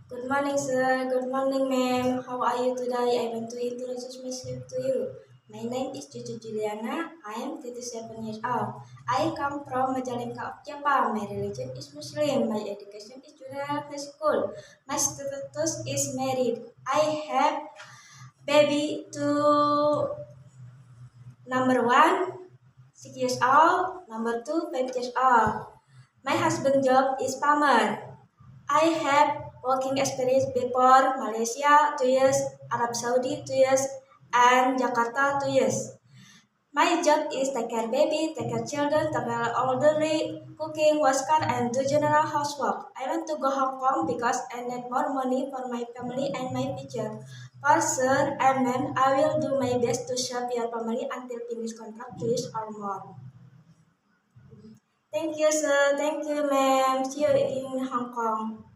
Good morning, sir. Good morning, ma'am. How are you today? I want to introduce myself to you. My name is Cucu Juliana. I am 37 years old. I come from Majalengka of Japan. My religion is Muslim. My education is General High School. My status is married. I have baby to number one, 6 years old. Number two, 5 years old. My husband job is farmer. I have working experience before Malaysia 2 years, Arab Saudi 2 years, and Jakarta 2 years. My job is take care baby, take care children, take care elderly, cooking, wash car, and do general housework. I want to go Hong Kong because I need more money for my family and my future. For sure, and ma'am, I will do my best to serve your family until finish contract 2 years or more. Thank you, sir. Thank you, ma'am. See you in Hong Kong.